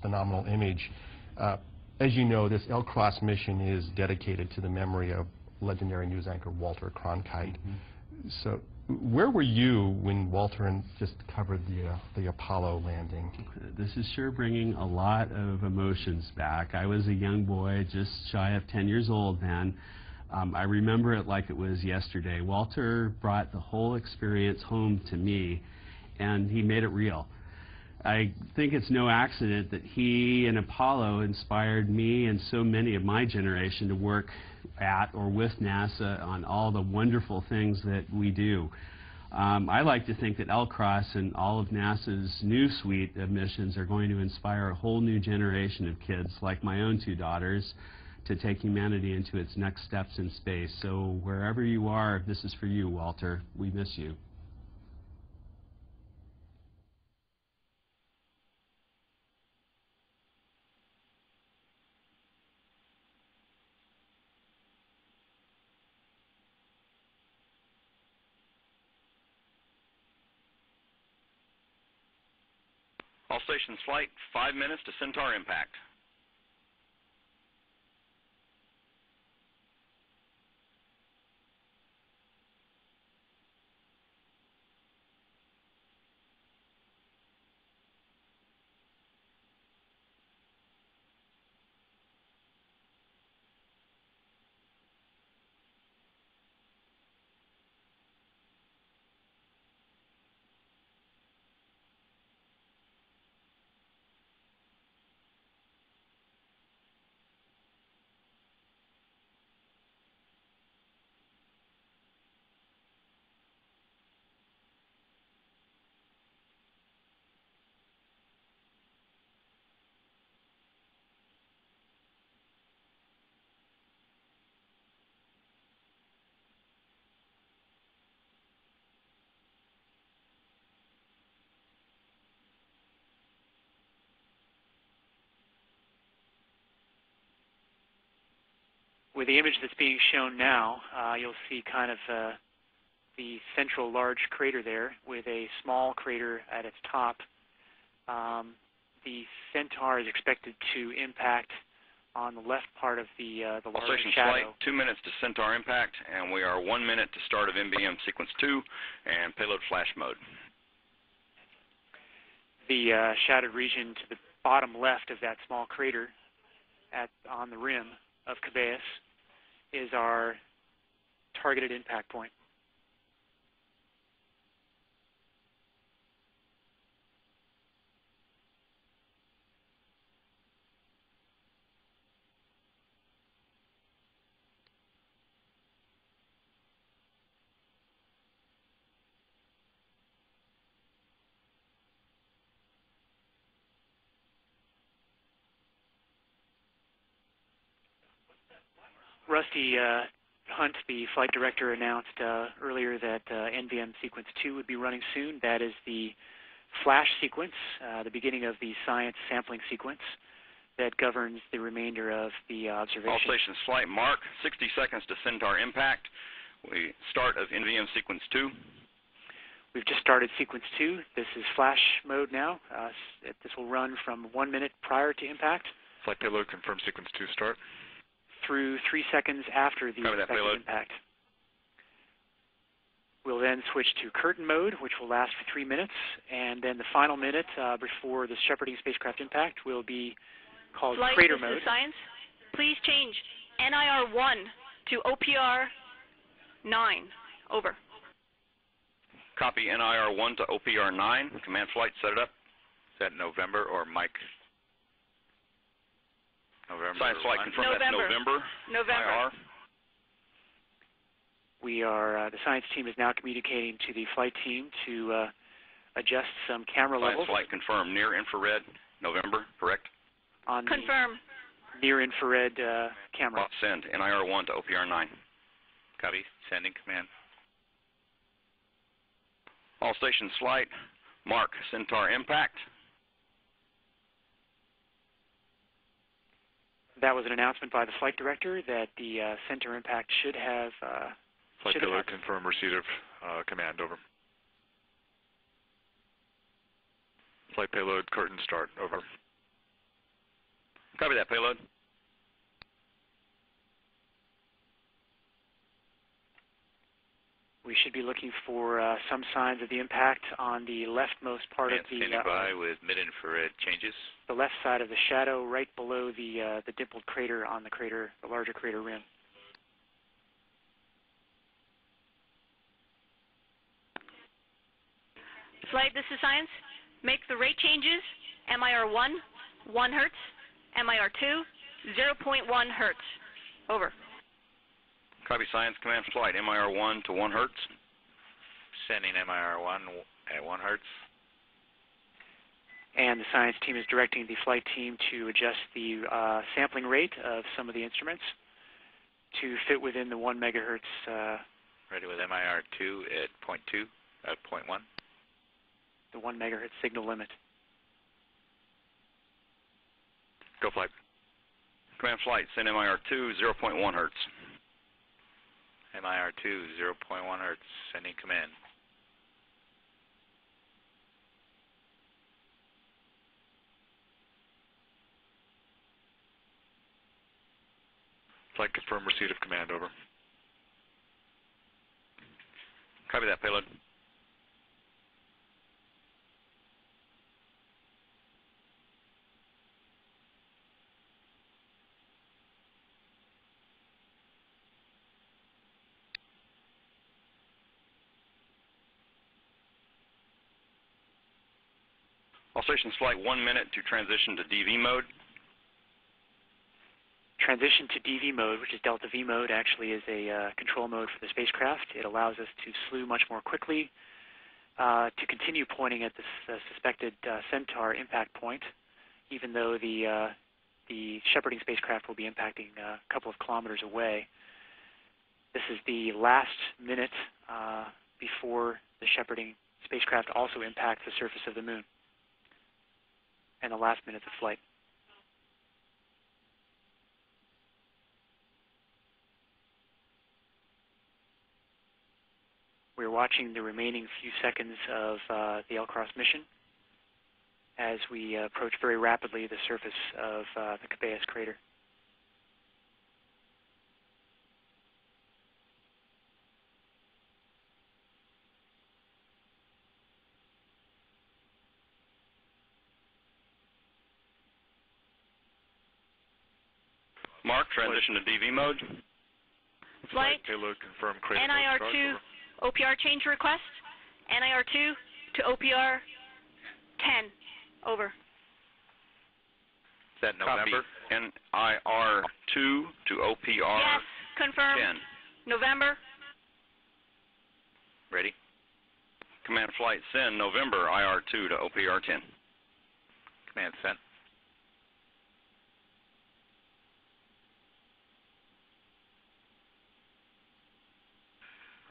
phenomenal image. As you know, this Lcross mission is dedicated to the memory of legendary news anchor Walter Cronkite. So where were you when Walter just covered the Apollo landing? This is sure bringing a lot of emotions back. I was a young boy, just shy of 10 years old then. I remember it like it was yesterday. Walter brought the whole experience home to me, and he made it real. I think it's no accident that he and Apollo inspired me and so many of my generation to work at or with NASA on all the wonderful things that we do. I like to think that Lcross and all of NASA's new suite of missions are going to inspire a whole new generation of kids, like my own two daughters, to take humanity into its next steps in space. So wherever you are, this is for you, Walter. We miss you. All stations flight, 5 minutes to Centaur impact. With the image that's being shown now, you'll see kind of the central large crater there with a small crater at its top. The Centaur is expected to impact on the left part of the large station shadow. Flight, 2 minutes to Centaur impact, and we are 1 minute to start of NBM sequence 2 and payload flash mode. The shadowed region to the bottom left of that small crater on the rim of Cabeus is our targeted impact point. Rusty Hunt, the flight director, announced earlier that NVM sequence 2 would be running soon. That is the flash sequence, the beginning of the science sampling sequence that governs the remainder of the observation. All stations flight, mark, 60 seconds to Centaur impact. We start of NVM sequence 2. We've just started sequence 2. This is flash mode now. This will run from 1 minute prior to impact. Flight payload confirm sequence 2 start. Through 3 seconds after the expected impact. We'll then switch to curtain mode, which will last for 3 minutes, and then the final minute before the shepherding spacecraft impact will be called Flight, crater this mode. Is Science. Please change NIR1 to OPR9. Over. Copy NIR1 to OPR9. Command flight, set it up. Is that November or Mike? November. Science flight confirm that's November. IR. We are, the science team is now communicating to the flight team to adjust some camera Science levels. flight confirm near infrared, November, correct? On confirm. Near infrared camera. Send NIR1 to OPR9. Copy. Sending command. All stations flight, mark Centaur impact. That was an announcement by the flight director that the center impact should have... Flight payload confirm receipt of command, over. Flight payload curtain start, over. Copy that, payload. We should be looking for some signs of the impact on the leftmost part of the standing by with mid-infrared changes. the left side of the shadow, right below the dimpled crater on the crater, the larger crater rim. Flight, this is science. Make the rate changes. MIR1, 1 hertz. MIR2, 0.1 hertz. Over. Copy, science. Command flight. MIR1 to 1 hertz. Sending MIR1 at 1 hertz. And the science team is directing the flight team to adjust the sampling rate of some of the instruments to fit within the 1 megahertz. Ready with MIR2 at 0.2, at 0.1. The 1 megahertz signal limit. Go flight. Command flight. Send MIR2 0.1 hertz. MIR2 0.1 hertz. Sending command. Flight confirm receipt of command. Over. Copy that, payload. All stations flight 1 minute to transition to DV mode. Transition to DV mode, which is Delta V mode, actually is a control mode for the spacecraft. It allows us to slew much more quickly, to continue pointing at this suspected Centaur impact point, even though the shepherding spacecraft will be impacting a couple of kilometers away. This is the last minute before the shepherding spacecraft also impacts the surface of the moon, and the last minutes of flight. We're watching the remaining few seconds of the Lcross mission as we approach very rapidly the surface of the Cabeus crater. Mark, transition to DV mode. Flight. Payload confirm crater. NIR2 OPR change request. NIR2 to OPR 10. Over. Is that November? Copy. NIR2 to OPR Yes, confirm. 10. November. Ready. Command flight send November IR2 to OPR 10. Command sent.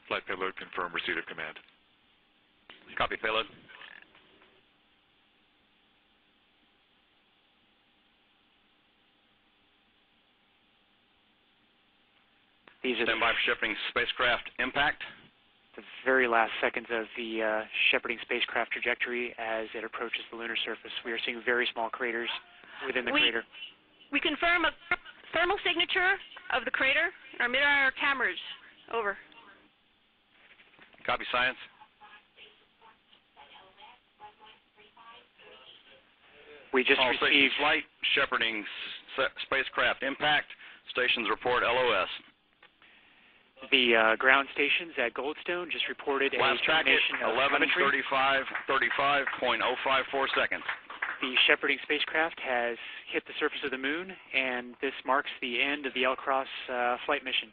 Flight payload confirm receipt of command. Copy, payload. These are Stand by for shepherding spacecraft impact. the very last seconds of the shepherding spacecraft trajectory as it approaches the lunar surface. We are seeing very small craters within the crater. We confirm a thermal signature of the crater in our mid-IR cameras. Over. Copy, science. We just All received stations flight, shepherding spacecraft impact. Stations report LOS. the ground stations at Goldstone just reported Last a packet, termination of telemetry. 11:35.054 seconds. The shepherding spacecraft has hit the surface of the moon, and this marks the end of the Lcross flight mission.